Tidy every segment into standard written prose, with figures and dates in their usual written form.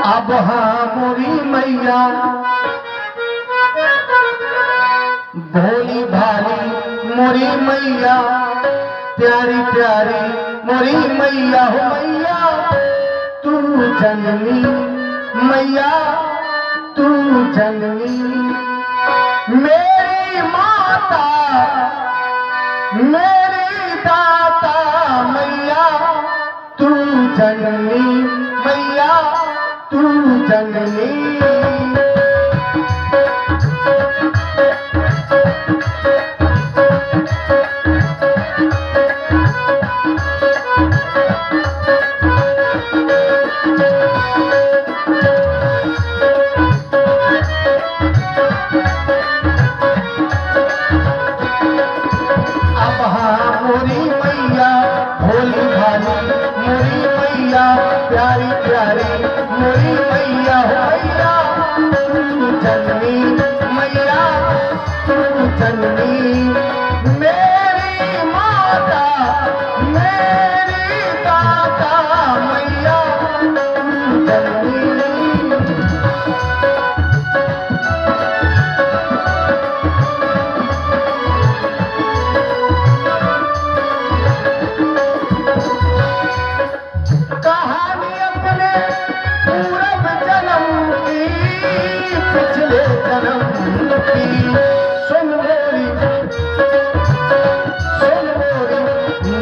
अब हाँ मोरी मैया भोली भाली मोरी मैया प्यारी प्यारी मोरी मैया हो मैया तू जननी मैया तू जननी मेरी माता मेरी दाता मैया तू जननी मैया तू जननी। प्यारी प्यारी मोरी मैया हो मैया तू जननी मैया तू जननी मेरी माता मेरी दाता मैया तू जननी। पिछले जन्म की सुन मोरी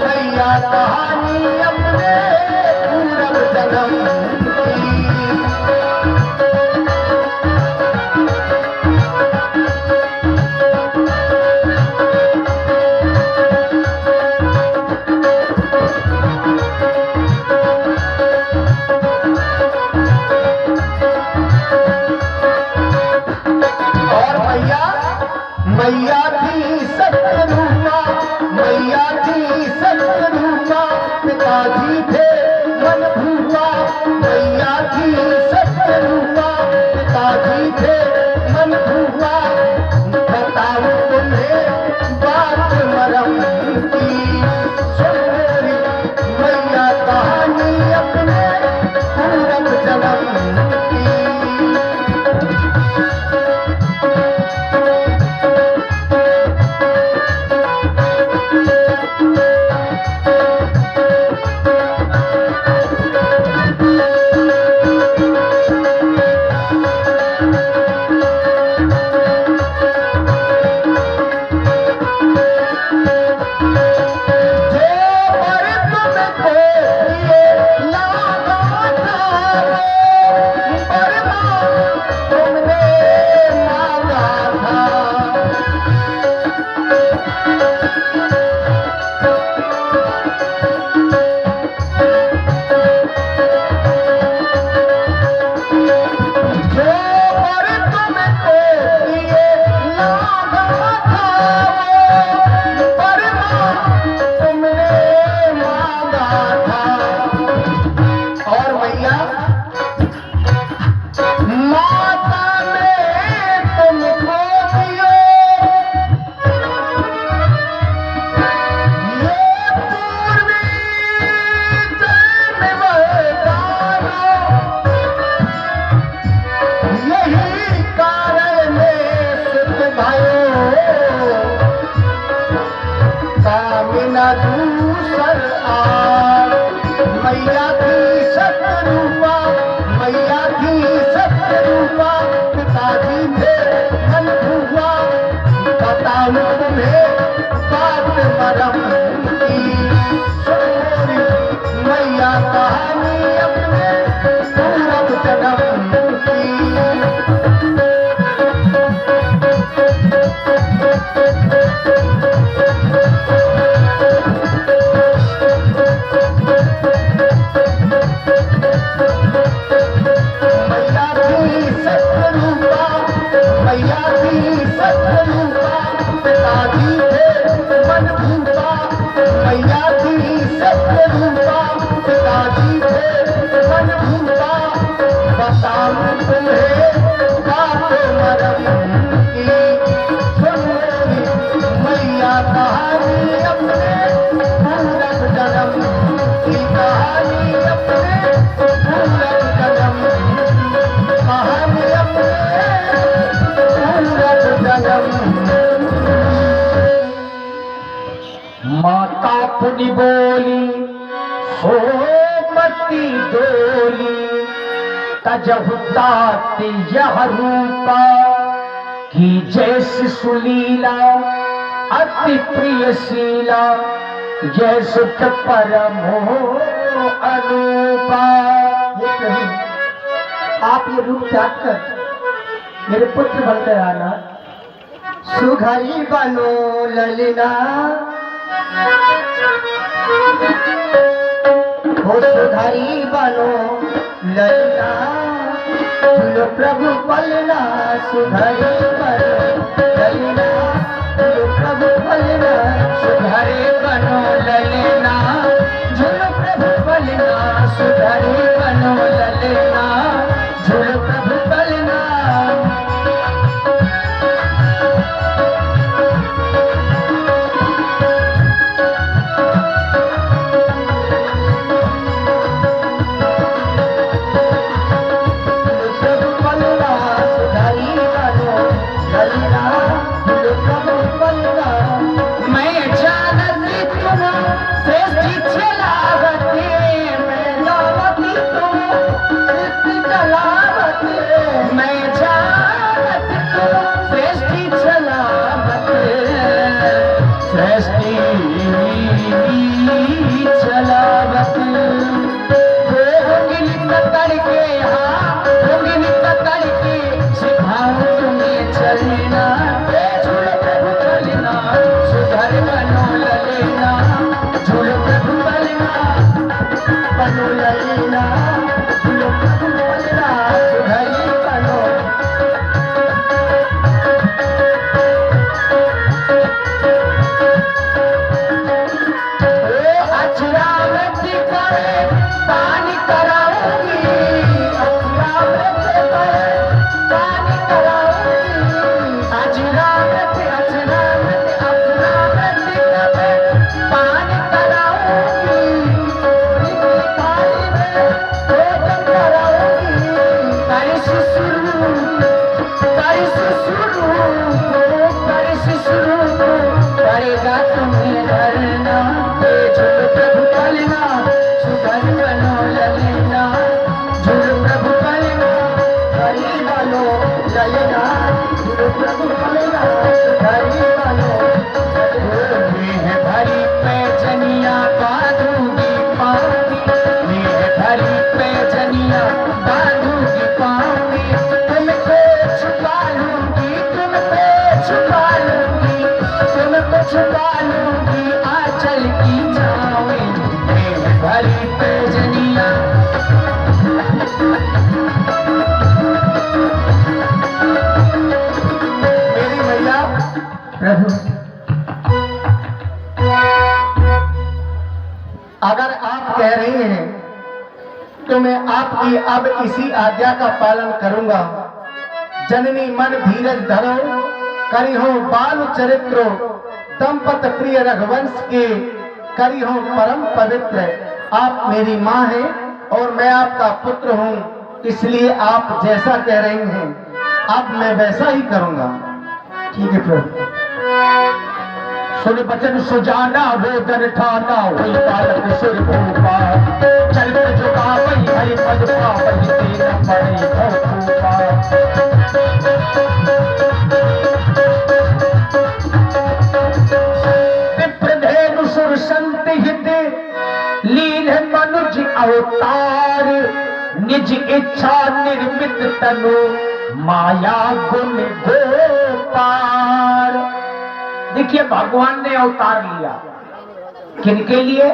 मैया कहानी अपने पूरब जन्म की। मैया थी सत्यरूपा मैया थी सत्यरूपा पिताजी थे मन भूपा मैया थी सत्यरूपा पिताजी थे मन भूपा बताओ तुम्हें बात मरम की सुन मेरी मैया कहानी अपने पूरब जन्म की। दूसर आर मैया थी सत्यरूपा मैया थी सत्यरूपा पिताजी थे मन भूपा बताऊं तुम्हें बात मरम की सुन मोरी मैया कहानी अपने पूरब जन्म की। कहानी अपने पूरब जन्म आपनी बोली सोमती डोली तजहुतात यह रूपा की जैसी सुलीला अति प्रिय शीला जय सुख परमो अनूपा। आप ये रूप त्याग कर मेरे पुत्र बनकर आना। सुघरी बनो ललिना हो सुघरी बनो ललिना झूलो प्रभु पलना सुघरी बनो ललिना झूलो प्रभु पलना सुघरी बनो ललिना झूलो प्रभु पलना सुघरी बनो ललिना झूलो प्रभु पलना। अगर आप कह रही हैं तो मैं आपकी अब इसी आज्ञा का पालन करूंगा। जननी मन धीरज धरो करी हो बाल चरित्रो दंपत प्रिय रघुवंश के करी हो परम पवित्र। आप मेरी माँ हैं और मैं आपका पुत्र हूँ, इसलिए आप जैसा कह रही हैं अब मैं वैसा ही करूंगा। ठीक है प्रभु। सुन बचन सुजाना रोदन ठाना हुई बालक सुर भूपा चल जुगा वही हरि पद पावई तेरा पड़े भूपा। विप्रधेनु सुर संत हित लीन मनुज अवतार निज इच्छा निर्मित तनु माया गुण गोपार। देखिए भगवान ने अवतार लिया किनके लिए?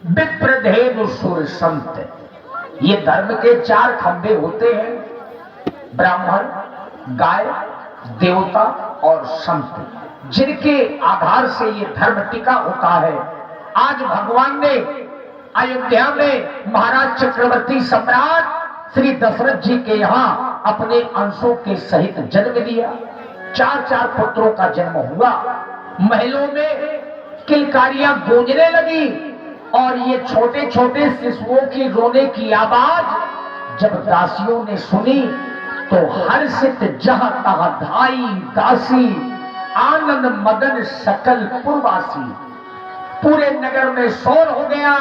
विप्रधेनु सुर संत। ये धर्म के चार खंभे होते हैं, ब्राह्मण, गाय, देवता और संत, जिनके आधार से ये धर्म टिका होता है। आज भगवान ने अयोध्या में महाराज चक्रवर्ती सम्राट श्री दशरथ जी के यहाँ अपने अंशों के सहित जन्म दिया। चार चार पुत्रों का जन्म हुआ। महलों में किलकारियां गूंजने लगी और ये छोटे छोटे शिशुओं की रोने की आवाज जब दासियों ने सुनी तो हर्षित जहां तहां धाई दासी आनंद मदन सकल पुरवासी। पूरे नगर में शोर हो गया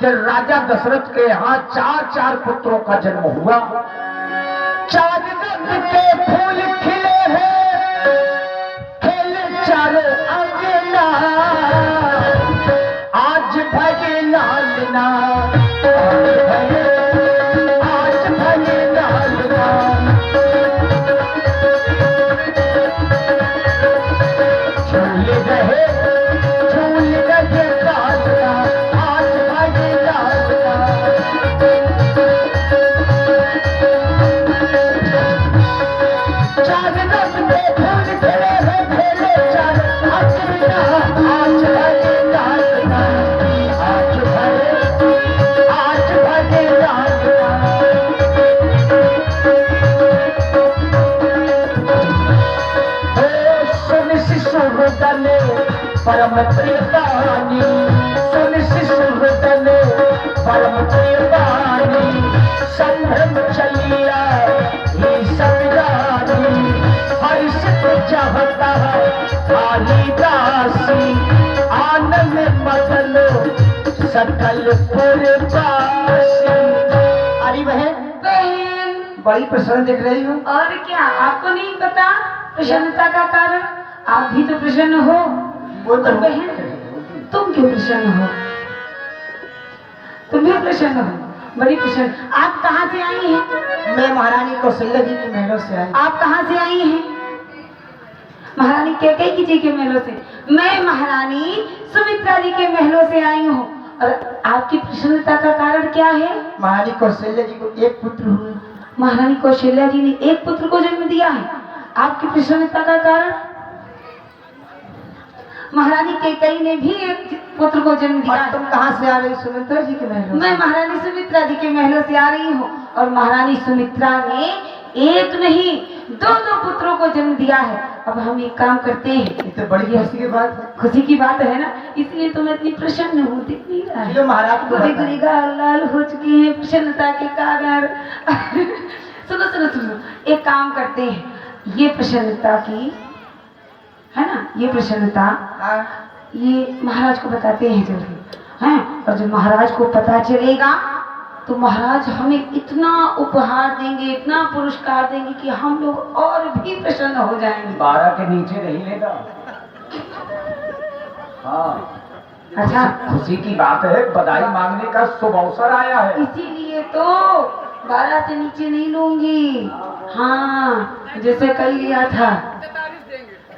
कि राजा दशरथ के यहाँ 4 पुत्रों का जन्म हुआ। 4 रंग के फूल खिले हैं, खेले चारों अंगना, आज भगे लालना, आज भगे लालना। झूल रहे लालना, आज भगे लालना। चार रंग के फूल खिले हैं, खेले चारों अंगना, आज भगे लालना, आज भगे लालना। सुन शिशु दले परम प्रिय वाणी, सुन शिशु दले परम प्रिय वाणी, संभ्रम चलिया ही संग्रामी, हर्षित चाहता कालिदासी, आनंद मगन सकल पुरवासी। अरे बहन बड़ी प्रसन्न दिख रही हूँ। और क्या आपको नहीं पता प्रसन्नता का कारण? आप भी तो प्रसन्न हो। वो तो और बहन तुम क्यों प्रसन्न हो? तुम भी प्रसन्न हो, बड़ी प्रसन्न। आप कहाँ से आई हैं? मैं महारानी कौशल्या जी के महलों से आई। आप कहाँ से आई हैं? महारानी कैकेयी जी के महलों से। मैं महारानी सुमित्रा जी के महलों से आई हूँ। और आपकी प्रसन्नता का कारण क्या है? महारानी कौशल्या जी को एक पुत्र हुए। महारानी कौशल्या जी ने एक पुत्र को जन्म दिया है। आपकी प्रसन्नता का कारण? महारानी कैकेयी ने भी एक पुत्र को जन्म दिया और है। तुम कहाँ से आ रही? सुमित्रा जी के महलों से। मैं महारानी सुमित्रा जी के महलों से आ रही हूँ। और महारानी सुमित्रा ने एक नहीं 2 पुत्रों को जन्म दिया है। अब हम एक काम करते हैं। ये तो बड़ी खुशी की बात है। खुशी की बात है ना, इसलिए तो मैं इतनी प्रसन्न हूँ। दिख नहीं रहा है, चलो महाराज को पूरी बताएं। पूरी गाल लाल हो चुकी है प्रसन्नता के कारण। सुनो सुनो सुनो, एक काम करते हैं। ये प्रसन्नता की है ना, ये प्रसन्नता हाँ। ये महाराज को बताते हैं जल्दी हैं। और जब महाराज को पता चलेगा तो महाराज हमें इतना उपहार देंगे, इतना पुरस्कार देंगे कि हम लोग और भी प्रसन्न हो जाएंगे। 12 के नीचे नहीं लेगा। हाँ, अच्छा, खुशी की बात है, बधाई मांगने का शुभ अवसर आया है। इसीलिए तो 12 से नीचे नहीं लूंगी। हाँ, जैसे कल लिया था।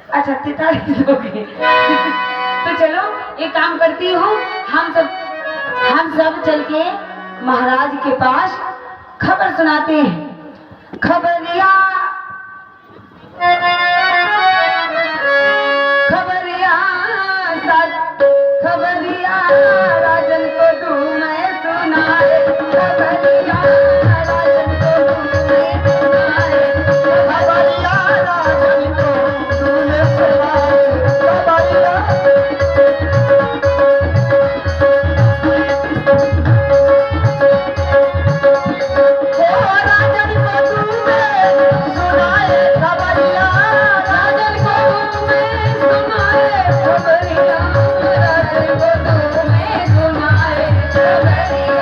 अच्छा 43 दोगे। तो चलो एक काम करती हूँ, हम सब चल के महाराज के पास खबर सुनाते हैं। खबरिया राजन को दूं मैं सुनाए, खबरिया राजन को दूं मैं सुनाए, खबरिया राजन को दूं मैं सुनाए, खबरिया।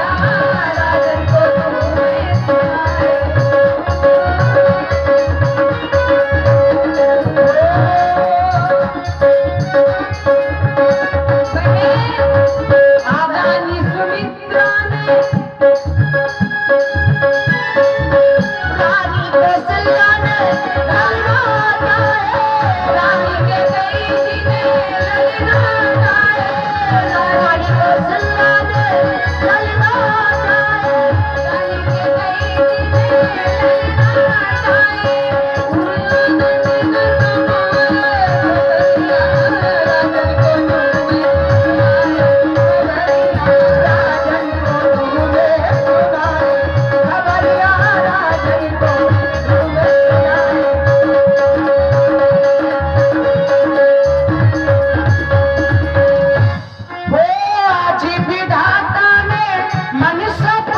मन सब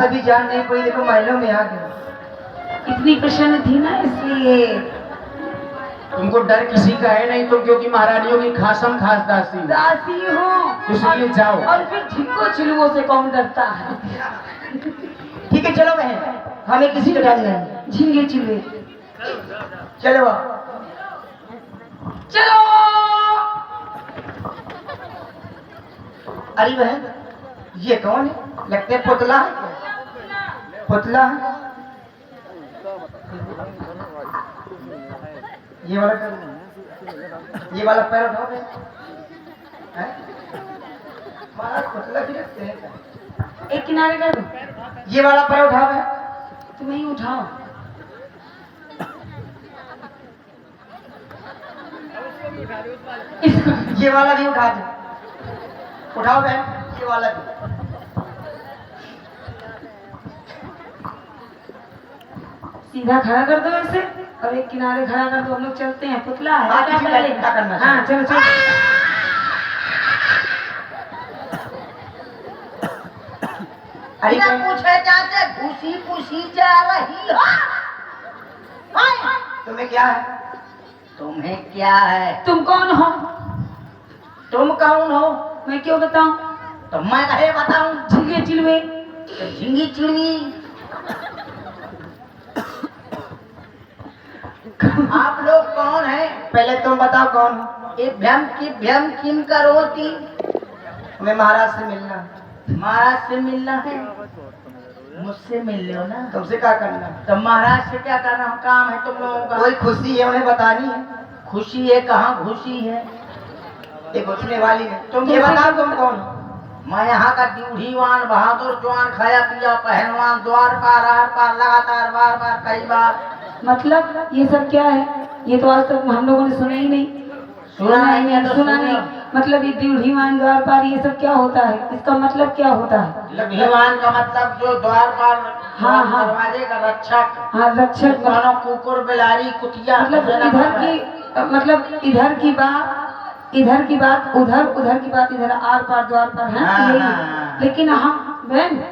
तभी जान नहीं पड़ी, देखो महलों में आ गए। इतनी प्रसन्न थी ना इसलिए। तुमको डर किसी का है नहीं, तुम क्योंकि महारानियों की खासम खास दासी हो। दासी हूँ इसलिए जाओ। और फिर झिंगो चिलुओं से कौन डरता है। ठीक है चलो बहन, हमें किसी का डर नहीं। झिंगे चिलुए चलो चलो। अरे बहन ये कौन है? लगता है पुतला है क्या? पुतला है। ये वाला पैर उठाओ बहन। हैं? महाराज पुतला भी रखते हैं क्या? एक किनारे कर दो। ये वाला पैर उठाओ बहन। तुम ही उठाओ। ये वाला भी उठा दो। उठाओ बहन ये वाला भी। सीधा खड़ा कर दो ऐसे और एक किनारे खड़ा कर दो। हम लोग चलते हैं। पुतला है हाँ, क्या किसी पहले? का क्या करना है? हाँ चलो चलो। अरे बिना बहन, पूछे चाचे घुसी पूछी जा रही हो। हाय, तुम्हें क्या है? तुम्हें क्या है? तुम कौन हो? तुम कौन हो? मैं क्यों बताऊं? तो मैं कहे बताऊं? झिंगे चिलुए। तो झिंगी चिड़वी। आप लोग कौन हैं? पहले तुम बताओ कौन हो? ये भ्यम किम करोती? हमें महाराज से मिलना है। महाराज से मिलना है? मुझसे मिल लो ना। तुमसे क्या करना है? तो महाराज से क्या करना काम है तुम लोगों का? कोई खुशी है उन्हें बतानी है। खुशी है? कहाँ खुशी है? ये घुसने वाली है। तुम ये कैसे- बताओ तुम कौन हो? मैं यहाँ का ड्यूढ़ीवान बहादुर जवान खाया पिया पहलवान द्वार पार आर पार लगातार बार बार कई बार। मतलब ये सब क्या है? ये तो आज तक हम लोगों ने सुना ही नहीं। सुना नहीं है तो सुना सुनो। नहीं। मतलब ये दीढ़ीमान द्वार पार ये सब क्या होता है? इसका मतलब क्या होता है? ड्यूढ़ीवान का मतलब जो द्वार पार हाँ, हाँ। दरवाजे का रक्षक। हाँ रक्षक मतलब, मानो कुकुर बिलारी कुतिया मतलब कुछ ना इधर कर रहा है। की मतलब इधर की बात उधर, उधर की बात इधर, आर पार द्वार पार है हाँ, यही। हाँ। लेकिन हम बहन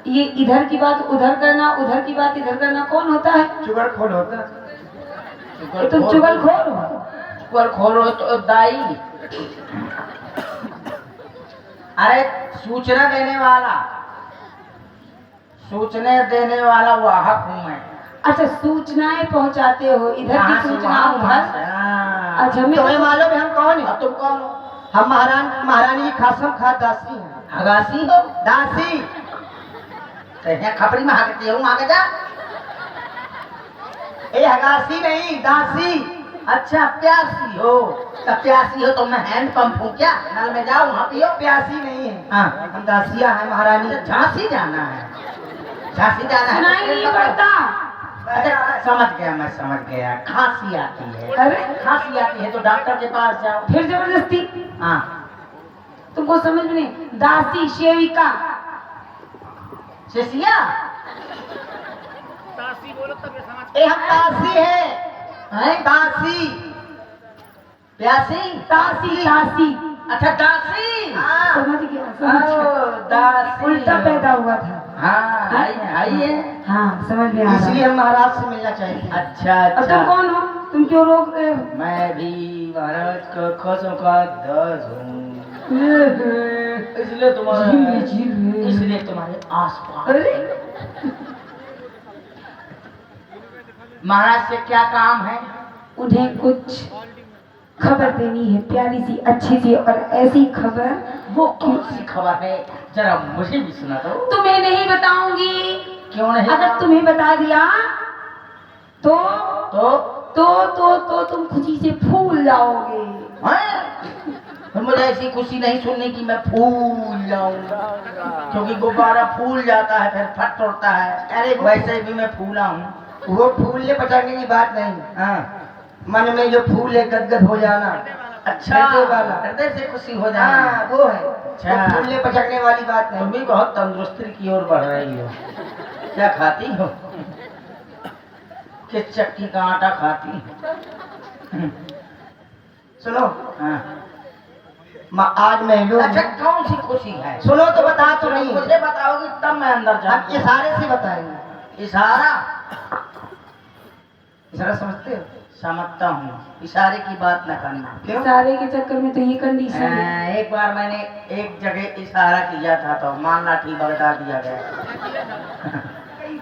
ये इधर की बात उधर करना, उधर की बात इधर करना कौन होता है? चुगलखोर होता है। ये तुम चुगलखोर हो। चुगलखोर हो तो दाई। अरे सूचना देने वाला, सूचना देने वाला वाहक हूँ मैं। अच्छा सूचनाएं पहुंचाते हो, इधर यहाँ की से सूचना वहाँ, वहाँ उधर। से, हाँ। अच्छा मैं तुम्हें मालूम है हम कौन है? अब तुम कौन हो? हम महारानी की खासम खास दासी हैं। हगासी हो? दासी। तो यहाँ खपरी में हाकती हूँ, आगे जा। ए हगासी नहीं दासी। अच्छा प्यासी हो? तो प्यासी हो तो मैं हैंड पंप हूँ क्या? नल में जाओ वहाँ पियो। प्यासी नहीं है। हाँ। हम दासिया हैं महारानी। अच्छा, झांसी जाना है? झांसी जाना है? सुनाई नहीं पड़ता। अच्छा समझ गया, मैं समझ गया। खांसी आती है? अरे खांसी आती है तो डॉक्टर के पास जाओ। फिर जबरदस्ती। हाँ। तुमको समझ में नहीं। दासी सेविका। शिष्या? ए हम दासी हैं। हैं? दासी। प्यासी? दासी दासी। अच्छा दासी। हाँ। समझ गया समझ गया। ओ, दासी उल्टा पैदा हुआ था। हाँ आई है। हाँ समझ में आ रहा इसलिए है। हम महाराज से मिलना चाहिए। अच्छा अब तुम अच्छा। कौन हो? तुम क्यों रोक रहे हो? मैं भी महाराज का खसों का दास हूँ, इसलिए तुम्हारे इसलिए तुम्हारे आसपास। अरे महाराज से क्या काम है? उन्हें कुछ खबर देनी है, प्यारी सी अच्छी सी और ऐसी खबर। वो कौन सी खबर है? जरा मुझे भी सुना दो। तुम्हें नहीं बताऊंगी। क्यों नहीं? अगर तुम्हें बता दिया तो तो तुम खुशी से फूल जाओगे। हैं? मुझे ऐसी खुशी नहीं सुनने की मैं फूल जाऊंगा, क्योंकि गुब्बारा फूल जाता है फिर फट उड़ता है। अरे वैसे भी मैं फूला हूँ। वो फूलने पटाने की बात नहीं। हाँ। मन में जो फूल है गदगद हो जाना। अच्छा हृदय वाला। हृदय से खुशी हो हाँ जाना। वो है। अच्छा। वो फूलने पटकने वाली बात तुम नहीं। भी बहुत तंदुरुस्ती की ओर बढ़ रही हो। क्या खाती हो? किस चक्की का आटा खाती हो? सुनो हाँ। आज महलों में। अच्छा कौन सी खुशी है? सुनो तो बता तो नहीं, मुझे बताओगी तब मैं अंदर हम जाऊंगा। इशारे से बताएंगे। इशारा इशारा समझते हो? समझता हूँ, इशारे की बात न करना। क्यों? सारे के चक्कर में तो ये कंडीशन है। एक बार मैंने एक जगह इशारा किया था तो मान लाठी बगदा दिया गया।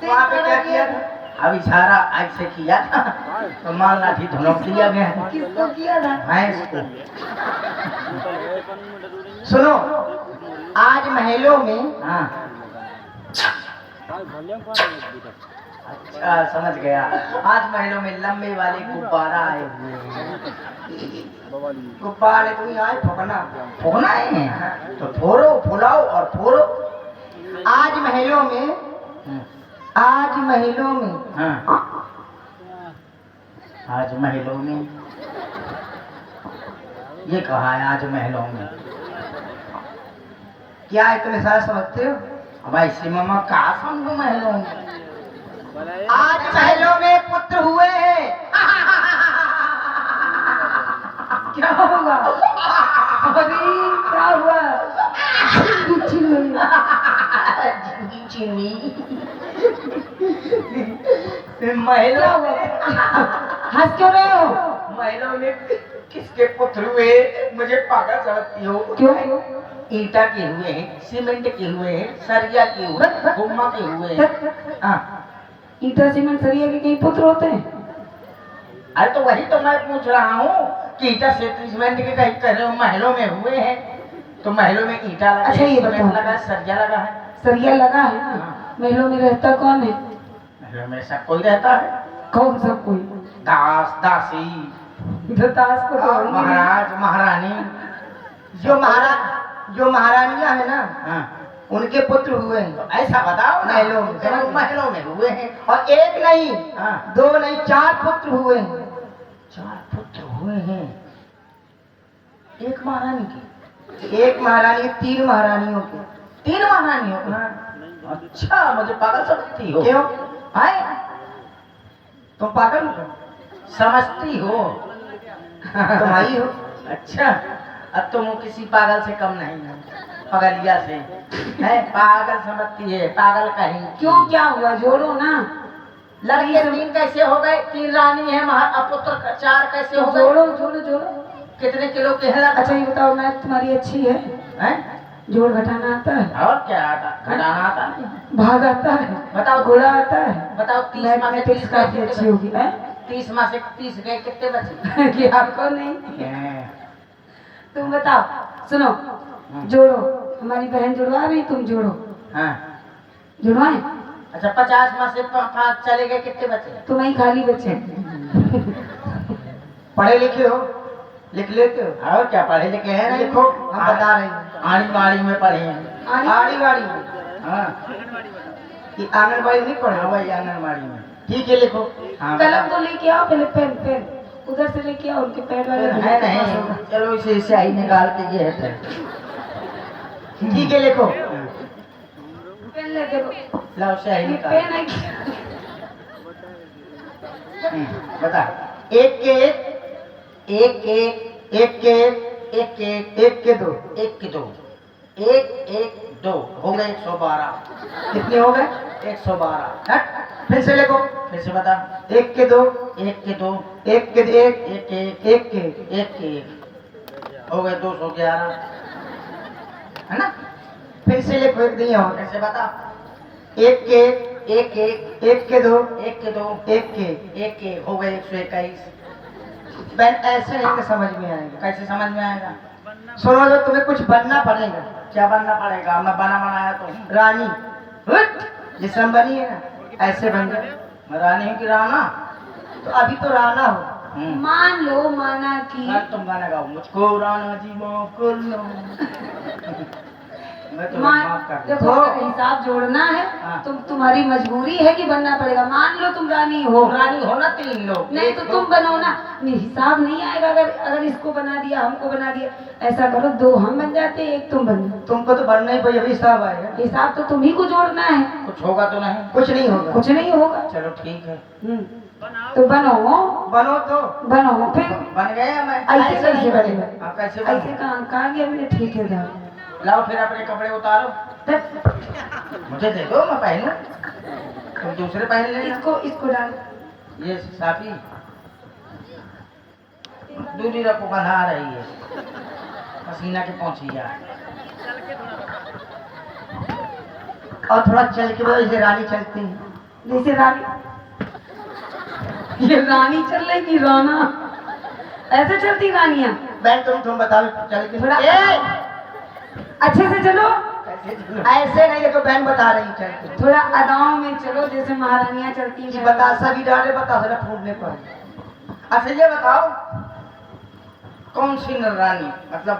वहाँ पे क्या किया था? अब इशारा ऐसे किया था तो मान लाठी धुनक दिया गया। किसको किया था? भैंस को। सुनो, आज महलों में हाँ अच्छा समझ गया। आज महलों में लंबे वाले गुब्बारा आए हुए हैं। गुब्बारे तुम आए फुकना। फोना है तो फोड़ो, फुलाओ और फोड़ो। आज महलों में, आज महलों में हाँ आज महलों में ये कहा है आज महलों में। क्या है, तुम इशारा समझते हो? अब ऐसे मामा कहा समझो महलों में। आज महलों में पुत्र हुए हैं। क्या होगा? अरे क्या हुआ? महलों में हंस क्यों रहे हो? महलों में किसके पुत्र हुए? मुझे पागल समझती हो? क्यों? ईटा के हुए हैं, सीमेंट के हुए हैं, सरिया के हुए हैं, गुम्मा के हुए हैं। हाँ ईटा सीमेंट सरिया के कई पुत्र होते हैं? अरे तो वही तो मैं पूछ रहा हूँ कि ईटा सीमेंट के कहीं कह रहे हो महलों में हुए हैं तो महलों में ईटा लगा अच्छा, है, ये सीमेंट बताओ। लगा है, सरिया लगा है। सरिया लगा है ना? हाँ। महलों में रहता कौन है? महलों में सब कोई रहता है, कौन सा कोई? दास दासी, दास को तो होंगे नहीं। महाराज महारानी। जो महारानियां है ना, हाँ उनके पुत्र हुए हैं। तो ऐसा बताओ ना। महलों में। तो महलों में हुए हैं। और एक नहीं, हाँ 2 नहीं, 4 पुत्र हुए हैं। 4 पुत्र हुए हैं एक महारानी के। एक महारानी, 3 महारानियों के। 3 महारानियों के। हाँ। अच्छा मुझे पागल समझती हो? क्यों? आए तुम पागल हो? समझती हो? तुम आई हो? अच्छा अब तुम किसी पागल से कम नहीं हो, पगलिया से है। पागल समझती है, पागल कहीं। क्यों, क्या हुआ? जोड़ो ना। लड़के 3 कैसे हो गए? 3 रानी है, पुत्र 4 कैसे हो गए? जोड़ो जोड़ो जोड़ो। कितने किलो के हैं? अच्छा ये बताओ, मैथ तुम्हारी अच्छी है? हैं? जोड़ घटाना आता है? और क्या आता? घटाना आता नहीं? भाग आता है? बताओ। घोड़ा आता है? बताओ 30 में से मैथमेटिक्स 30 काफी गए अच्छी कितने? होगी है? 30 में से 30 गए कितने बचे? कि आपको नहीं? हैं। तुम बताओ। सुनो, जोड़ो। हमारी बहन जुड़वा रही, तुम जोड़ो। हाँ जुड़वाए? अच्छा 50 में से 5 चले गए कितने बचे? तुम ही खाली बचे। पढ़े लिखे हो, लिख लेते हो? और क्या पढ़े लिखे हैं? लिखो, हम बता रहे हैं। आड़ी बाड़ी में पढ़े हैं। आंगनबाड़ी। हाँ ये आंगनबाड़ी नहीं पढ़े? हाँ वही आंगनबाड़ी में। ठीक है, लिखो। हाँ कलम तो लेके आओ पहले, पेन पेन उधर से लेके आओ, उनके पैड वाले है नहीं, चलो इसे स्याही निकाल के ये है ठीक है, लिखो। पेन लेके दो। लाओ स्याही ये निकाल। पेन है क्या? बता। एक के एक, एक एक एक के एक, एक एक एक के 2। एक के 2 एक एक 2 हो गए 112। कितने हो गए? 112। हट, फिर से लिखो। फिर से बता। एक के 2, एक के 2 एक के एक, एक के एक के एक। एक के एक हो गए 211 है ना? फिर से लिखो, एक नहीं और। फिर से बता। एक के एक, एक एक एक के 2, एक के 2 एक के। एक के हो गए 121। बहन ऐसे नहीं कि समझ में आएगा। कैसे समझ में आएगा? सुनो, तो तुम्हें कुछ बनना पड़ेगा। क्या बनना पड़ेगा? मैं बना बनाया तो हूँ। रानी। हट, जिस हम बनी है ना, ऐसे बन जाए। मैं रानी हूँ कि राणा? तो अभी तो राना हो। मान लो माना कि तुम गाना गाओ। मुझको राणा जी माफ कर लो। मैं तो माफ कर देखो, दूँ। अगर हिसाब जोड़ना है हाँ। तुम्हारी मजबूरी है कि बनना पड़ेगा। मान लो तुम रानी हो, रानी हो ना 3 लोग। नहीं तो तुम बनो ना। नहीं, हिसाब नहीं आएगा। अगर इसको बना दिया, हमको बना दिया, ऐसा करो 2 हम बन जाते, 1 तुम बन जाओ। तुमको तो बनना ही पड़ेगा, अभी हिसाब आएगा। हिसाब तो तुम ही को जोड़ना है, कुछ होगा तो नहीं? कुछ नहीं होगा। कुछ नहीं होगा। चलो ठीक है। तो बनो बनो तो बनो फिर बन गए मैं ऐसे कैसे बनेगा? हाँ, कैसे ऐसे बने? कहाँ गया मेरे ठेकेदार? लाओ फिर अपने कपड़े उतारो, तब मुझे दे दो, मैं पहनूं, तुम दूसरे पहन लेना। इसको डाल। ये साफी दूरी रखो, बंधा आ रही है, पसीना के पहुंची यार। और थोड़ा चल के बोलो, जैसे रानी चलती है। जैसे रानी, ये रानी चल रही कि राना? ऐसे चलती रानियां? बहन तुम बताओ, चल के थोड़ा ए! अच्छे से चलो, ऐसे नहीं, देखो बहन बता रही चल के। थोड़ा अदाओं में चलो जैसे महारानियां चलती ये हैं। बतासा भी डाले, बतासा फूटने पर। अच्छा ये बताओ, कौन सी रानी, मतलब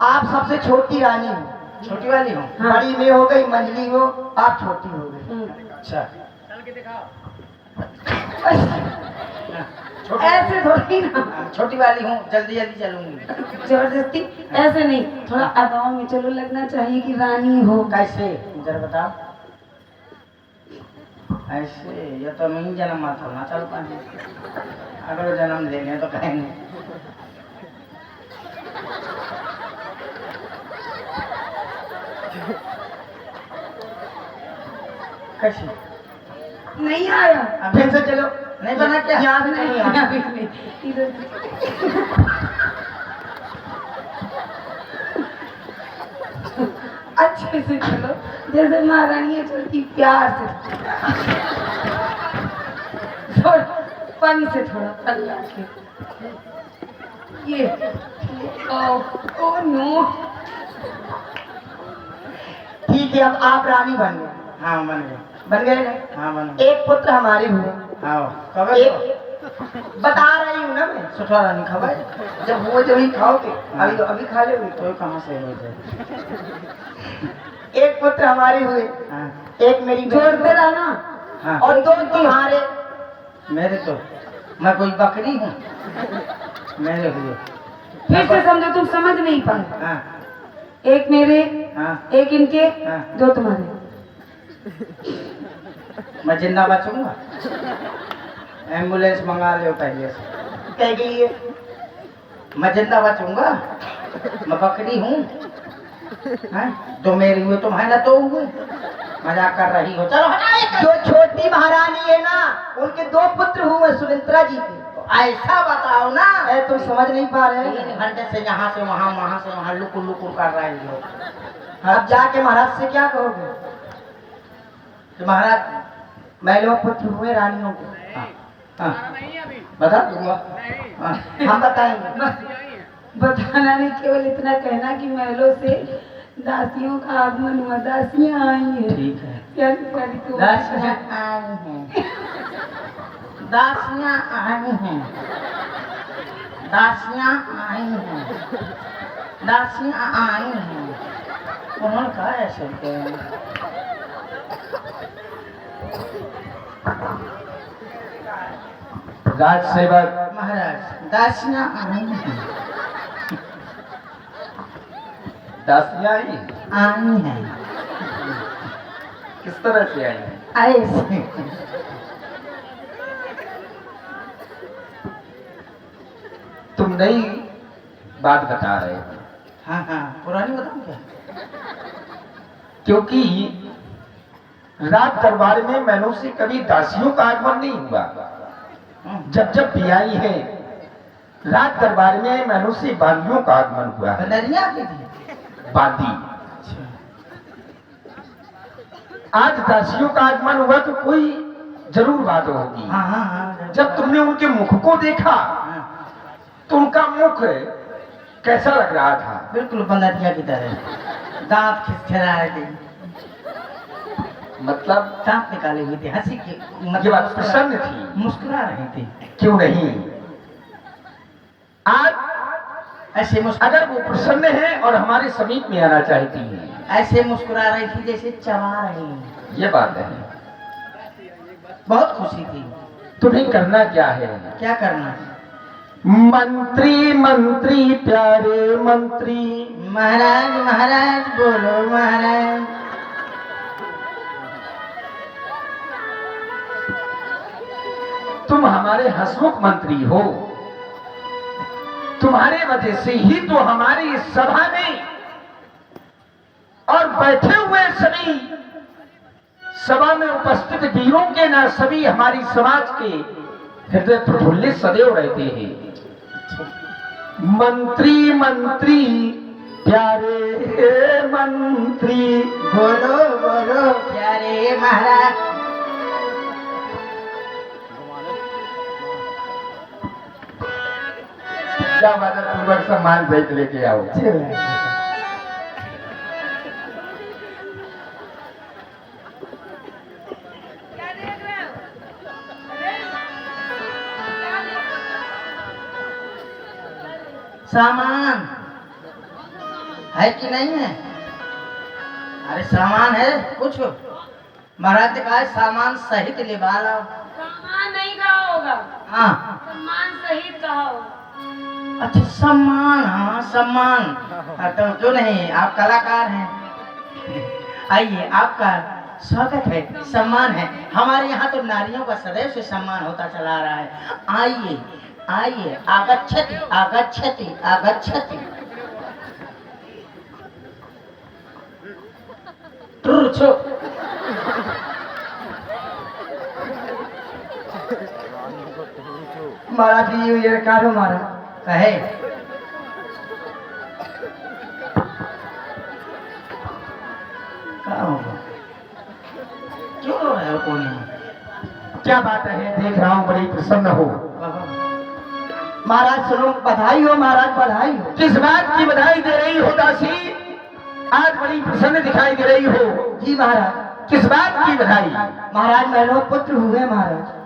आप सबसे छोटी रानी हो? छोटी वाली हो? हाँ। बड़ी में हो गई, मंझली हो, आप छोटी हो गई। अच्छा ऐसे थोड़ी ना, छोटी वाली हूँ, जल्दी जल्दी चलूंगी। जबरदस्ती ऐसे नहीं, थोड़ा अदाओं में चलो, लगना चाहिए कि रानी हो। कैसे जरा बताओ। ऐसे ये तो नहीं जन्म था ना, चल पाए अगर जन्म लेंगे तो कहेंगे। कैसे नहीं आया? फिर से चलो, नहीं बना क्या? याद नहीं आया। इधर अच्छे से चलो जैसे महारानियां चलती, प्यार से, थोड़ा पन से, थोड़ा पन लाके ये। ओ नो, ठीक है, अब आप रानी बन गए। हाँ बन गए। बन गए ना? हाँ बन गए। एक पुत्र हमारे हुए। हाँ कब? बता रही हूँ ना मैं, सुठा रानी खबर जब हुए जब ही खाओगे। अभी तो अभी खा लोगे तो कहाँ से हो जाए। एक पुत्र हमारे हुए। हाँ। एक मेरी जोड़ते रहना। हाँ। और दो तुम्हारे। मेरे तो मैं कोई बकरी हूँ? मेरे हुए। फिर से समझो, तुम समझ नहीं पाए। हाँ। एक मेरे, हाँ। एक इनके, हाँ। दो तुम्हारे। मैं जिंदा बचूंगा? एम्बुलेंस मंगा लो पहले से। कह गई मैं जिंदा बचूंगा? मैं बकरी हूँ? दो मेरी हुए, तुम्हारे तो हुए। मजाक कर रही हो, चलो हटाओ। जो छोटी महारानी है ना, उनके दो पुत्र हुए सुमित्रा जी के। ऐसा बताओ ना। तुम समझ नहीं पा रहे? 3 घंटे से यहाँ से वहाँ, वहाँ से वहाँ लुकुर लुकुर कर रहे हो। अब जाके महाराज से क्या कहोगे? तो महाराज मैं लोग पुत्र हुए रानियों के। हाँ। हाँ। बता दूंगा। हाँ। हम बताएंगे। बताना नहीं, केवल इतना कहना कि महलों से दासियों का आगमन हुआ, दासियां आई हैं। ठीक है। क्या प्यारी तुम। दासियां आई हैं, दासियां आई हैं, दासियां आई हैं, दासियां आई हैं। उन्होंने कहा ऐसे राज सेवक महाराज, दासियां आई हैं, दासियां आई हैं। किस तरह से आई हैं? ऐसे तुम नई बात बता रहे हो? हाँ हाँ, पुरानी बताऊं क्या? क्योंकि राज दरबार में मैनों से कभी दासियों का आगमन नहीं हुआ। जब जब भी आई है राज दरबार में मैनों से बांदियों का आगमन हुआ है। बनरिया की थी? बांदी। आज दासियों का आगमन हुआ तो कोई जरूर बात होगी। हाँ हाँ हाँ। जब तुमने उनके मुख को देखा तो उनका मुख कैसा लग रहा था? बिल्कुल बनरिया की तरह, दांत खिसखिला रहे थे, मतलब दांत निकाले हुए थे, हंसी के ये बात प्रसन्न थी, मुस्कुरा रहे थे। क्यों नहीं? आज ऐसे अगर वो प्रसन्न है और हमारे समीप में आना चाहती है, ऐसे मुस्कुरा रही थी जैसे चबा रही हैं। ये बात है। बहुत खुशी थी। तुम्हें करना क्या है? क्या करना? मंत्री मंत्री प्यारे मंत्री, महाराज महाराज बोलो महाराज। तुम हमारे हसमुख मंत्री हो, तुम्हारे वजह से ही तो हमारी इस सभा में और बैठे हुए सभी सभा में उपस्थित वीरों के न सभी हमारी समाज के हृदय प्रफुल्लित सदैव रहते हैं। मंत्री मंत्री प्यारे मंत्री, बोलो बोलो प्यारे महाराज। क्या वादा पूर्वक सम्मान भेंट लेके आओ। सामान है कि नहीं है? अरे सामान है कुछ? महाराज ने कहा सामान सहित ले वाला। सम्मान नहीं कहा होगा, हाँ सम्मान सहित कहा होगा। अच्छा सम्मान, हाँ सम्मान। हाँ, तो क्यों नहीं, आप कलाकार हैं। आइए, आपका स्वागत है, सम्मान है। हमारे यहाँ तो नारियों का सदैव से सम्मान होता चला आ रहा है। आइए आइए, आगच्छति आगच्छति आगच्छति। तुरछो महाराज जी ये कारो मारा कहे क्या होगा? क्यों रो रहे हो कोने में? क्या बात है, देख रहा हूँ बड़ी प्रसन्न हो। महाराज सुनो, बधाई हो महाराज, बधाई हो। किस बात की बधाई दे रही हो दासी? आज बड़ी प्रसन्न दिखाई दे रही हो। जी महाराज। किस बात की बधाई? महाराज मैंने पुत्र हुए महाराज।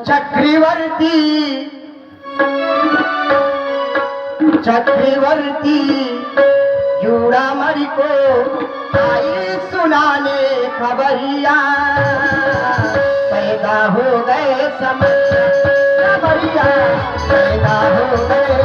चक्रवर्ती चक्रवर्ती जुड़ामणि को आई सुनाने खबरिया, पैदा हो गए समरिया, पैदा हो